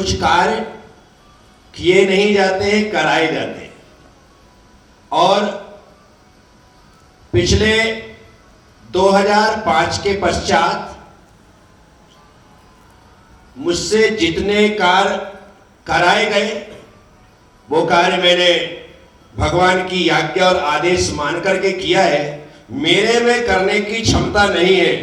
कुछ कार्य किए नहीं जाते हैं, कराए जाते हैं। और पिछले 2005 के पश्चात मुझसे जितने कार्य कराए गए वो कार्य मैंने भगवान की आज्ञा और आदेश मान करके किया है। मेरे में करने की क्षमता नहीं है,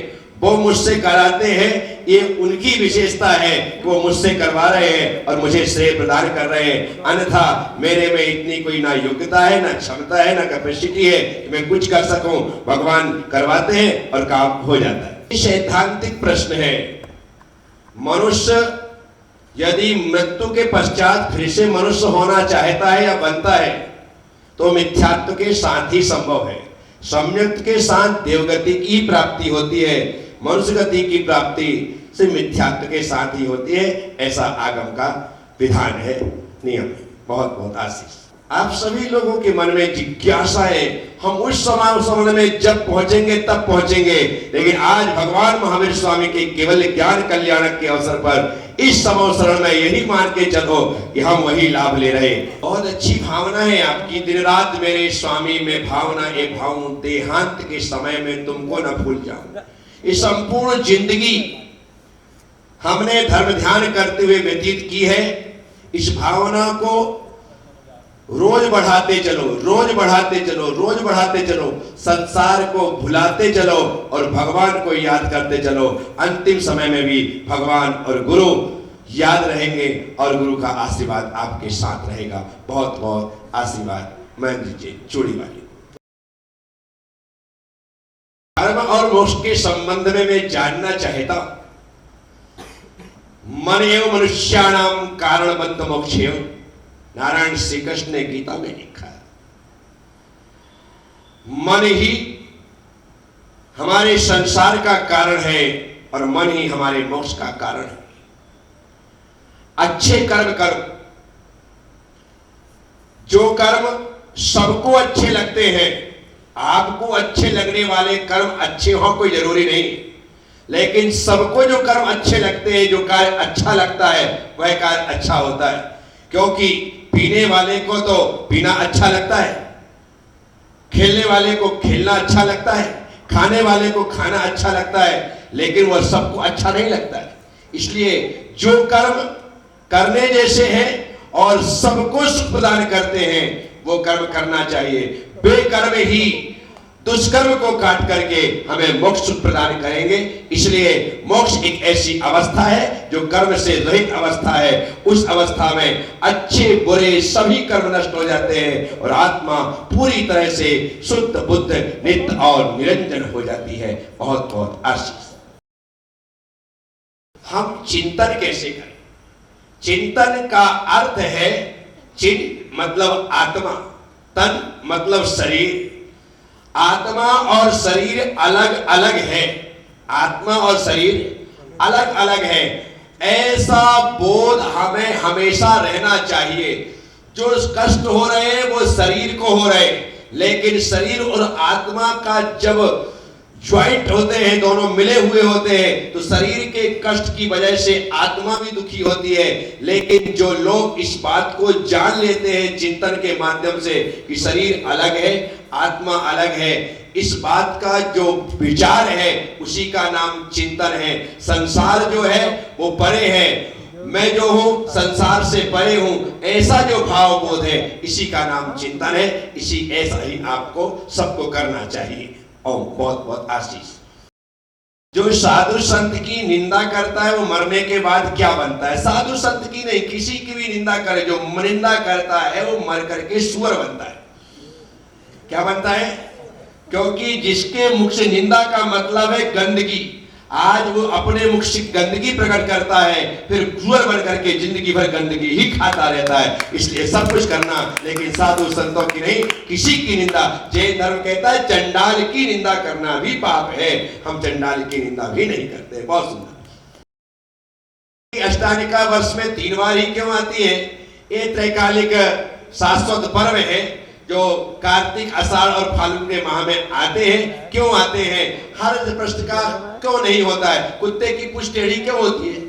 वो मुझसे कराते हैं, ये उनकी विशेषता है कि वो मुझसे करवा रहे हैं और मुझे श्रेय प्रदान कर रहे हैं। अन्यथा मेरे में इतनी कोई ना योग्यता है, ना क्षमता है, ना कैपेसिटी है कि मैं कुछ कर सकूं। भगवान करवाते हैं और काम हो जाता है। ये सैद्धांतिक प्रश्न है। मनुष्य यदि मृत्यु के पश्चात फिर से मनुष्य होना चाहता है या बनता है तो मिथ्यात्व के साथ ही संभव है। सम्यक्त के साथ देवगति की प्राप्ति होती है, मनुष्य गति की प्राप्ति से मिथ्यात्व के साथ ही होती है। ऐसा आगम का विधान है, नियम है। बहुत बहुत आशीष। आप सभी लोगों के मन में जिज्ञासा है, हम उस समय में जब पहुंचेंगे तब पहुंचेंगे, लेकिन आज भगवान महावीर स्वामी के केवल ज्ञान कल्याणक के अवसर पर इस संवत्सरण में यही मान के चलो कि हम वही लाभ ले रहे। बहुत अच्छी भावना है आपकी। दिन रात मेरे स्वामी में भावना ए भाऊं, देहांत के समय में तुमको न भूल जाऊं। इस संपूर्ण जिंदगी हमने धर्म ध्यान करते हुए व्यतीत की है। इस भावना को रोज बढ़ाते चलो, रोज बढ़ाते चलो, रोज बढ़ाते चलो। संसार को भुलाते चलो और भगवान को याद करते चलो। अंतिम समय में भी भगवान और गुरु याद रहेंगे और गुरु का आशीर्वाद आपके साथ रहेगा। बहुत बहुत आशीर्वाद। महेंद्र जी चूड़ी वाली। धर्म और मोक्ष के संबंध में मैं जानना चाहता हूं। मन एवं मनुष्याणाम कारणबंध मोक्षेय, नारायण श्री कृष्ण ने गीता में लिखा है। मन ही हमारे संसार का कारण है और मन ही हमारे मोक्ष का कारण है। अच्छे कर्म करो। जो कर्म सबको अच्छे लगते हैं, आपको अच्छे लगने वाले कर्म अच्छे हो कोई जरूरी नहीं, लेकिन सबको जो कर्म अच्छे लगते हैं, जो कार्य अच्छा लगता है वह कार्य अच्छा होता है। क्योंकि पीने वाले को तो पीना अच्छा लगता है, खेलने वाले को खेलना अच्छा लगता है, खाने वाले को खाना अच्छा लगता है, लेकिन वह सबको अच्छा नहीं लगता है। इसलिए जो कर्म करने जैसे हैं और सबको सुख प्रदान करते हैं वो कर्म करना चाहिए। बेकर्म ही दुष्कर्म को काट करके हमें मोक्ष सुख प्रदान करेंगे। इसलिए मोक्ष एक ऐसी अवस्था है जो कर्म से रहित अवस्था है। उस अवस्था में अच्छे बुरे सभी कर्म नष्ट हो जाते हैं और आत्मा पूरी तरह से शुद्ध बुद्ध नित्य और निरंजन हो जाती है। बहुत बहुत आशीष। हम चिंतन कैसे करें? चिंतन का अर्थ है चिन मतलब आत्मा, तन मतलब शरीर। आत्मा और शरीर अलग अलग है। आत्मा और शरीर अलग अलग है। ऐसा बोध हमें हमेशा रहना चाहिए। जो कष्ट हो रहे हैं वो शरीर को हो रहे हैं, लेकिन शरीर और आत्मा का जब ज्वाइंट होते हैं, दोनों मिले हुए होते हैं, तो शरीर के कष्ट की वजह से आत्मा भी दुखी होती है। लेकिन जो लोग इस बात को जान लेते हैं चिंतन के माध्यम से कि शरीर अलग है, आत्मा अलग है, इस बात का जो विचार है उसी का नाम चिंतन है। संसार जो है वो परे है, मैं जो हूं संसार से परे हूं, ऐसा जो भाव बोध है इसी का नाम चिंतन है। इसी ऐसा ही आपको सबको करना चाहिए। और बहुत बहुत आशीष। जो साधु संत की निंदा करता है वो मरने के बाद क्या बनता है? साधु संत की नहीं, किसी की भी निंदा करे, जो निंदा करता है वो मर करके सूअर बनता है। क्या बनता है? क्योंकि जिसके मुख से निंदा का मतलब है गंदगी, आज वो अपने मुख से गंदगी प्रकट करता है, फिर सूअर बन करके जिंदगी भर गंदगी ही खाता रहता है। इसलिए सब कुछ करना, लेकिन साधु संतों की नहीं, किसी की निंदा। जैन धर्म कहता है चंडाल की निंदा करना भी पाप है। हम चंडाल की निंदा भी नहीं करते। बहुत सुंदर। अष्टानिका वर्ष में 3 बार ही क्यों आती है? ये त्रैकालिक शाश्वत पर्व है जो कार्तिक, आषाढ़ और फाल्गुन के माह में आते हैं। क्यों आते हैं? हर प्रश्न का क्यों नहीं होता है। कुत्ते की पूंछ टेढ़ी क्यों होती है?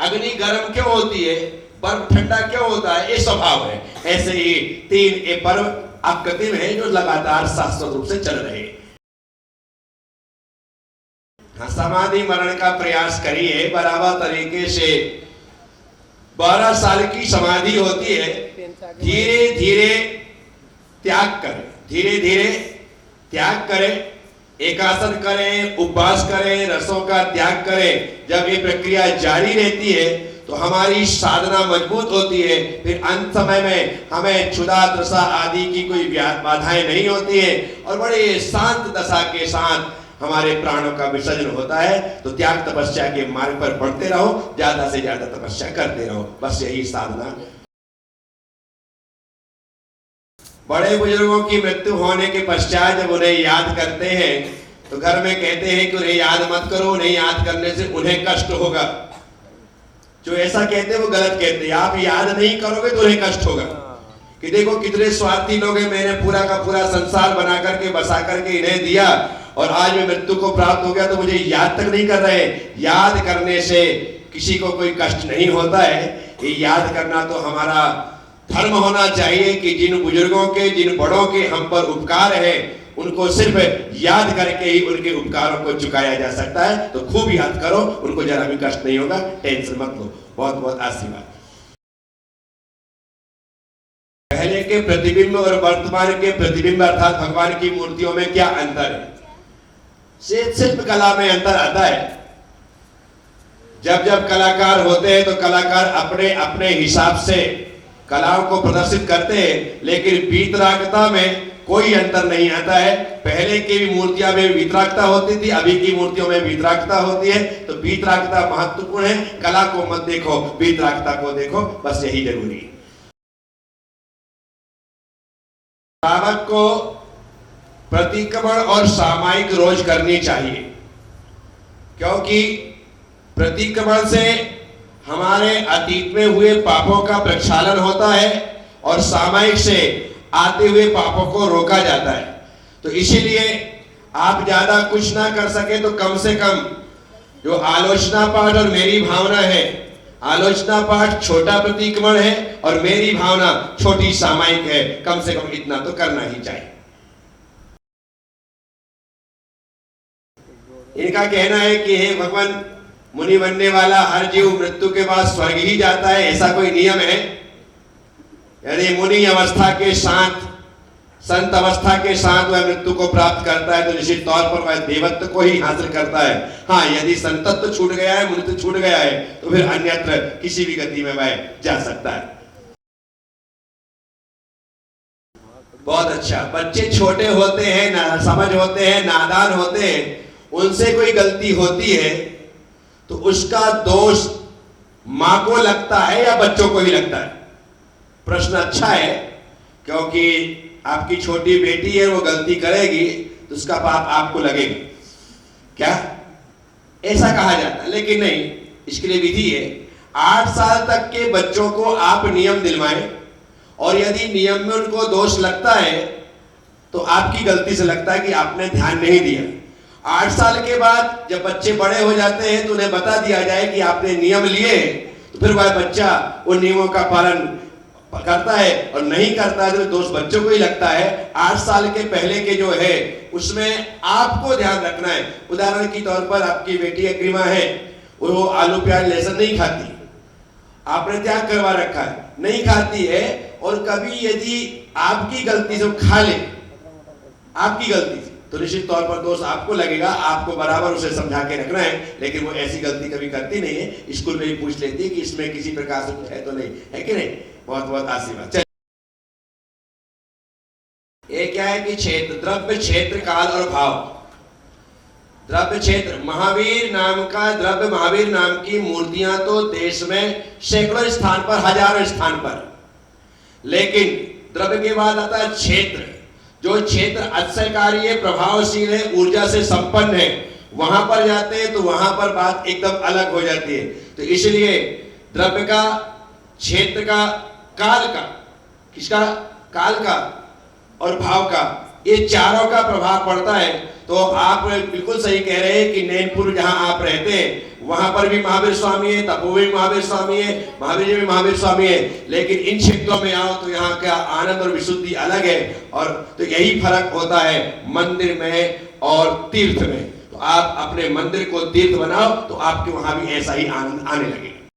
अग्नि गर्म क्यों होती है, बर्फ ठंडा क्यों होता है, ये स्वभाव है। ऐसे ही 3 ये पर्व आकृति में है जो लगातार शाश्वत रूप से चल रहे हैं। समाधि मरण का प्रयास करिए बराबर तरीके से। 12 साल की समाधि होती है, धीरे धीरे त्याग करें, धीरे धीरे त्याग करें, एकासन करें, उपवास करें, रसों का त्याग करें। जब ये प्रक्रिया जारी रहती है तो हमारी साधना मजबूत होती है। फिर अंत समय में हमें क्षुधा दशा आदि की कोई बाधाएं नहीं होती है और बड़े शांत दशा के साथ हमारे प्राणों का विसर्जन होता है। तो त्याग तपस्या के मार्ग पर बढ़ते रहो, ज्यादा से ज्यादा तपस्या करते रहो, बस यही साधना। बड़े बुजुर्गों की मृत्यु होने के पश्चात जब उन्हें याद करते हैं तो घर में कहते हैं कि उन्हें याद मत करो, उन्हें याद करने से उन्हें कष्ट होगा। जो ऐसा कहते हैं वो गलत कहते हैं। आप याद नहीं करोगे तो उन्हें कष्ट होगा कि देखो कितने स्वार्थी लोग हैं, मैंने पूरा का पूरा संसार बना करके बसा करके इन्हें दिया और आज मैं मृत्यु को प्राप्त हो गया तो मुझे याद तक नहीं कर रहे। याद करने से किसी को कोई कष्ट नहीं होता है। ये याद करना तो हमारा धर्म होना चाहिए कि जिन बुजुर्गों के, जिन बड़ों के हम पर उपकार है उनको सिर्फ याद करके ही उनके उपकारों को चुकाया जा सकता है। तो खूब याद करो, उनको जरा भी कष्ट नहीं होगा, टेंशन मत लो। बहुत बहुत आशीर्वाद। पहले के प्रतिबिंब और वर्तमान के प्रतिबिंब अर्थात भगवान की मूर्तियों में क्या अंतर है? शिल्प कला में अंतर आता है। जब जब कलाकार होते हैं तो कलाकार अपने अपने हिसाब से कलाओं को प्रदर्शित करते हैं, लेकिन वीतरागता में कोई अंतर नहीं आता है। पहले की भी मूर्तियां में वीतरागता होती थी, अभी की मूर्तियों में वीतरागता होती है। तो वीतरागता महत्वपूर्ण है। कला को मत देखो, वीतरागता को देखो, बस यही जरूरी है। श्रावक को प्रतिक्रमण और सामायिक रोज करनी चाहिए, क्योंकि प्रतिक्रमण से हमारे अतीत में हुए पापों का प्रक्षालन होता है और सामायिक से आते हुए पापों को रोका जाता है। तो इसीलिए आप ज्यादा कुछ ना कर सके तो कम से कम जो आलोचना पाठ और मेरी भावना है, आलोचना पाठ छोटा प्रतिक्रमण है और मेरी भावना छोटी सामायिक है, कम से कम इतना तो करना ही चाहिए। इनका कहना है कि हे भगवान, मुनि बनने वाला हर जीव मृत्यु के बाद स्वर्ग ही जाता है, ऐसा कोई नियम है? यदि मुनि अवस्था के साथ, संत अवस्था के साथ वह मृत्यु को प्राप्त करता है तो निश्चित तौर पर वह देवत्व को ही हासिल करता है। हाँ, यदि संतत्व छूट गया है, मृत्यु छूट गया है तो फिर अन्यत्र किसी भी गति में वह जा सकता है। बहुत अच्छा। बच्चे छोटे होते हैं, ना समझ होते हैं, नादान होते हैं, उनसे कोई गलती होती है तो उसका दोष मां को लगता है या बच्चों को ही लगता है? प्रश्न अच्छा है, क्योंकि आपकी छोटी बेटी है, वो गलती करेगी तो उसका पाप आपको लगेगा क्या? ऐसा कहा जाता है, लेकिन नहीं, इसके लिए विधि है। 8 साल तक के बच्चों को आप नियम दिलवाएं और यदि नियम में उनको दोष लगता है तो आपकी गलती से लगता है कि आपने ध्यान नहीं दिया। 8 साल के बाद जब बच्चे बड़े हो जाते हैं तो उन्हें बता दिया जाए कि आपने नियम लिए, तो फिर वह बच्चा उन नियमों का पालन करता है और नहीं करता है तो दोष बच्चों को ही लगता है। 8 साल के पहले के जो है उसमें आपको ध्यान रखना है। उदाहरण के तौर पर आपकी बेटी अग्रिमा है, वो आलू प्याज लहसुन नहीं खाती, आपने त्याग करवा रखा है, नहीं खाती है, और कभी यदि आपकी गलती से खा ले, आपकी गलती से, तो निश्चित तौर पर दोष आपको लगेगा। आपको बराबर उसे समझा के रखना है, लेकिन वो ऐसी गलती कभी करती नहीं है। स्कूल में भी पूछ लेती है कि इसमें किसी प्रकार से कुछ है तो नहीं, है कि नहीं? बहुत बहुत आशीर्वाद। ये क्या है कि क्षेत्र, द्रव्य, क्षेत्र, काल और भाव। द्रव्य क्षेत्र, महावीर नाम का द्रव्य, महावीर नाम की मूर्तियां तो देश में सैकड़ों स्थान पर, हजारों स्थान पर, लेकिन द्रव्य के बाद आता है क्षेत्र। जो क्षेत्र अक्षयकारी है, प्रभावशील है, ऊर्जा से संपन्न है, वहां पर जाते हैं तो वहां पर बात एकदम अलग हो जाती है। तो इसलिए द्रव्य का, क्षेत्र का, काल का, किसका? काल का और भाव का, ये चारों का प्रभाव पड़ता है। तो आप बिल्कुल सही कह रहे हैं कि नैनपुर जहां आप रहते हैं वहां पर भी महावीर स्वामी है, तपोवन भी महावीर स्वामी है, महावीर जी भी महावीर स्वामी है, लेकिन इन क्षेत्रों में आओ तो यहाँ का आनंद और विशुद्धि अलग है। और तो यही फर्क होता है मंदिर में और तीर्थ में। तो आप अपने मंदिर को तीर्थ बनाओ तो आपके वहां भी ऐसा ही आनंद आने लगेगा।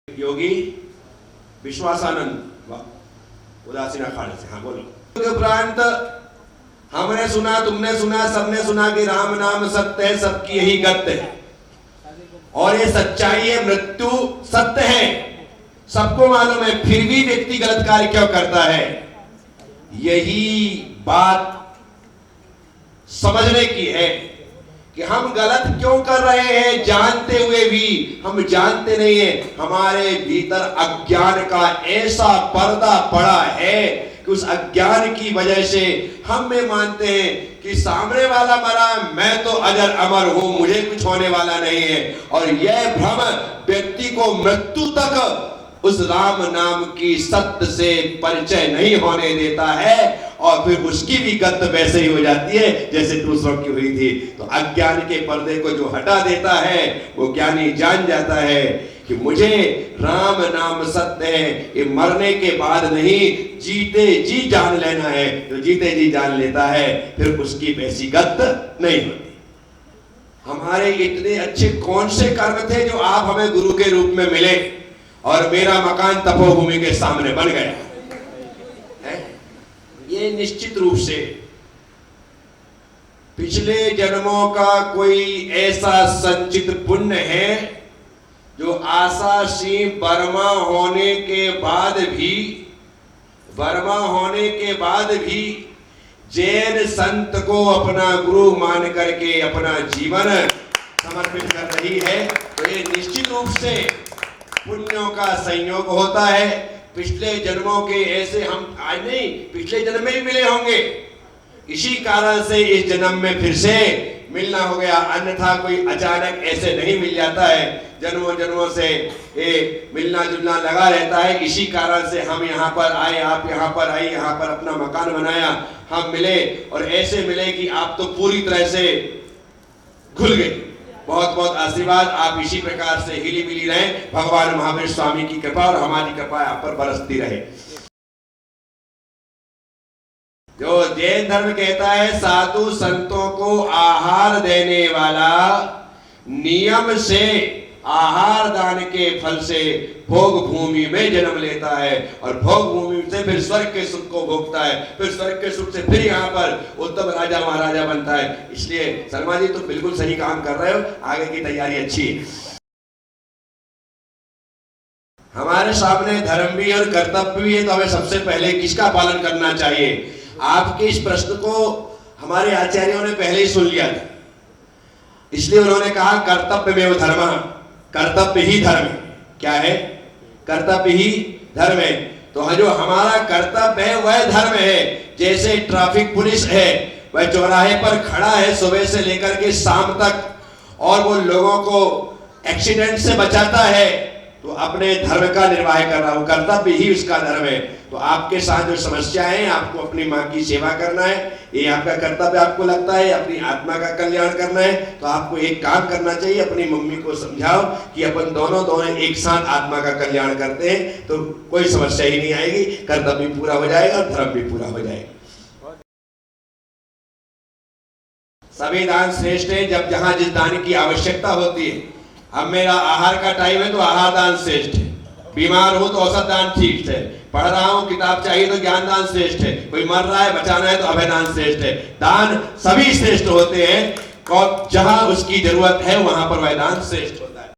योगी विश्वासानंद उदासीन अखाड़े से, हाँ बोलो। के उपरांत हमने सुना, तुमने सुना, सबने सुना कि राम नाम सत्य है, सबकी यही गत्य है और ये सच्चाई है, मृत्यु सत्य है, सबको मालूम है, फिर भी व्यक्ति गलत कार्य क्यों करता है? यही बात समझने की है कि हम गलत क्यों कर रहे हैं, जानते हुए भी हम जानते नहीं है। हमारे भीतर अज्ञान का ऐसा पर्दा पड़ा है कि उस अज्ञान की वजह से हम में मानते हैं कि सामने वाला मरा, मैं तो अजर अमर हूं, मुझे कुछ होने वाला नहीं है। और यह भ्रम व्यक्ति को मृत्यु तक उस राम नाम की सत्य से परिचय नहीं होने देता है और फिर उसकी भी गत वैसे ही हो जाती है जैसे दूसरों की हुई थी। तो अज्ञान के पर्दे को जो हटा देता है वो ज्ञानी जान जाता है कि मुझे राम नाम सत्य है, ये मरने के बाद नहीं, जीते जी जान लेना है। तो जीते जी जान लेता है फिर उसकी वैसी गत नहीं होती। हमारे इतने अच्छे कौन से कर्म थे जो आप हमें गुरु के रूप में मिले और मेरा मकान तपोभूमि के सामने बन गया है? ये निश्चित रूप से पिछले जन्मों का कोई ऐसा संचित पुण्य है जो आशासी बर्मा होने के बाद भी जैन संत को अपना गुरु मान करके अपना जीवन समर्पित कर रही है। तो ये निश्चित रूप से पुण्यों का संयोग होता है। पिछले जन्मों के ऐसे हम आज नहीं, पिछले जन्म में भी मिले होंगे, इसी कारण से इस जन्म में फिर से मिलना हो गया, अन्यथा कोई अचानक ऐसे नहीं मिल जाता है। जन्मों जन्मों से ये मिलना जुलना लगा रहता है। इसी कारण से हम यहाँ पर आए, आप यहाँ पर आई, यहाँ पर अपना मकान बनाया, हम मिले और ऐसे मिले कि आप तो पूरी तरह से घुल गए। बहुत बहुत आशीर्वाद, आप इसी प्रकार से हिली मिली रहे। भगवान महावीर स्वामी की कृपा और हमारी कृपा आप पर बरसती रहे। जो जैन धर्म कहता है साधु संतों को आहार देने वाला नियम से आहार दान के फल से भोग भूमि में जन्म लेता है और भोग भूमि से फिर स्वर्ग के सुख को भोगता है, फिर स्वर्ग के सुख से फिर यहाँ पर उत्तम राजा महाराजा बनता है। इसलिए शर्मा जी तो बिल्कुल सही काम कर रहे हो, आगे की तैयारी अच्छी है। हमारे सामने धर्म भी और कर्तव्य भी है, तो हमें सबसे पहले किसका पालन करना चाहिए? आपके इस प्रश्न को हमारे आचार्यों ने पहले ही सुन लिया था, इसलिए उन्होंने कहा कर्तव्य में धर्म, कर्तव्य ही धर्म। क्या है? कर्तव्य ही धर्म है। तो जो हमारा कर्तव्य है वह धर्म है। जैसे ट्रैफिक पुलिस है, वह चौराहे पर खड़ा है सुबह से लेकर के शाम तक और वो लोगों को एक्सीडेंट से बचाता है, तो अपने धर्म का निर्वाह कर रहा है, कर्तव्य ही उसका धर्म है। तो आपके साथ जो समस्या है, आपको अपनी माँ की सेवा करना है, ये आपका कर्तव्य आपको लगता है, अपनी आत्मा का कल्याण करना है, तो आपको एक काम करना चाहिए, अपनी मम्मी को समझाओ कि अपन दोनों एक साथ आत्मा का कल्याण करते हैं तो कोई समस्या ही नहीं आएगी, कर्तव्य भी पूरा हो जाएगा और धर्म भी पूरा हो जाएगा। सभी दान श्रेष्ठ है जब जहां जिस दान की आवश्यकता होती है। अब मेरा आहार का टाइम है तो आहार दान श्रेष्ठ है, बीमार हो तो औषध दान ठीक है, पढ़ रहा हूं किताब चाहिए तो ज्ञान दान श्रेष्ठ है, कोई मर रहा है बचाना है तो अभय दान श्रेष्ठ है। दान सभी श्रेष्ठ होते हैं और जहां उसकी जरूरत है वहां पर वह दान श्रेष्ठ होता है।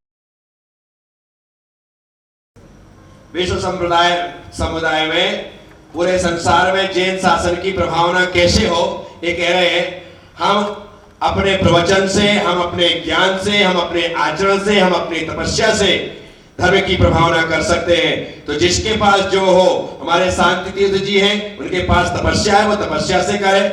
विश्व समुदाय में, पूरे संसार में जैन शासन की प्रभावना कैसे हो, ये कह रहे हैं। हम अपने प्रवचन से, हम अपने ज्ञान से, हम अपने आचरण से, हम अपनी तपस्या से धर्म की प्रभावना कर सकते हैं। तो जिसके पास जो हो, हमारे शांति तीर्थ जी हैं, उनके पास तपस्या है, वो तपस्या से करे,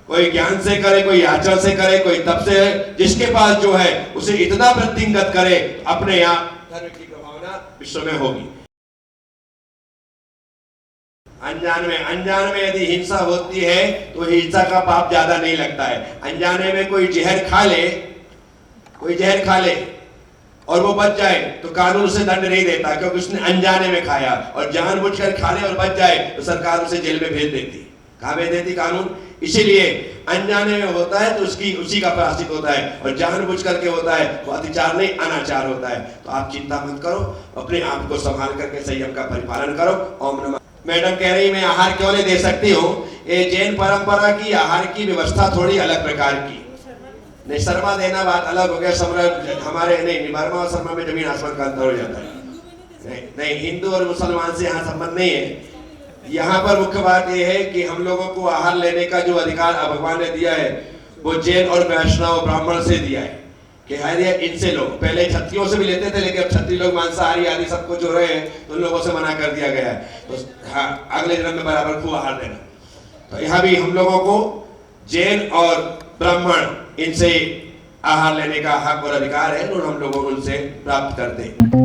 कोई ज्ञान से करे, कोई आचरण से करे, कोई तप से करे। जिसके पास जो है उसे इतना वृद्धिंगत करे, अपने यहाँ धर्म की प्रभावना विश्व में होगी। अनजान में यदि हिंसा होती है तो हिंसा का पाप ज्यादा नहीं लगता है। अनजाने में कोई जहर खा ले और वो बच जाए तो कानून उसे दंड नहीं देता, क्योंकि उसने अनजाने में खाया। और जानबूझकर खा ले और बच जाए तो सरकार उसे जेल में भेज देती। कहाँ भेज देती कानून? इसीलिए अनजाने में होता है तो उसी का प्रायश्चित होता है, और जानबूझ करके होता है वो अत्याचार नहीं अनाचार होता है। तो आप चिंता मत करो, अपने आप को संभाल करके संयम का परिपालन करो। ओम नमः। मैडम कह रही मैं आहार क्यों नहीं दे सकती हूँ? ये जैन परंपरा की आहार की व्यवस्था थोड़ी अलग प्रकार की। नहीं, शर्मा देना बात अलग हो गया। हमारे नहीं, वर्मा और शर्मा में जमीन आसमान का अंतर हो जाता है। नहीं, हिंदू और मुसलमान से यहाँ संबंध नहीं है। यहाँ पर मुख्य बात यह है कि हम लोगों को आहार लेने का जो अधिकार भगवान ने दिया है वो जैन और वैष्णव ब्राह्मण से दिया है कि हरिया इनसे लो। पहले क्षत्रियों से भी लेते थे, लेकिन अब क्षत्रिय लोग मांसाहारी आदि सब कुछ हो रहे हैं तो उन लोगों से मना कर दिया गया है। तो हाँ, अगले जन्म में बराबर खूब आहार देना। तो यहाँ भी हम लोगों को जैन और ब्राह्मण इनसे आहार लेने का हक और अधिकार है और हम लोगों उनसे प्राप्त करते हैं।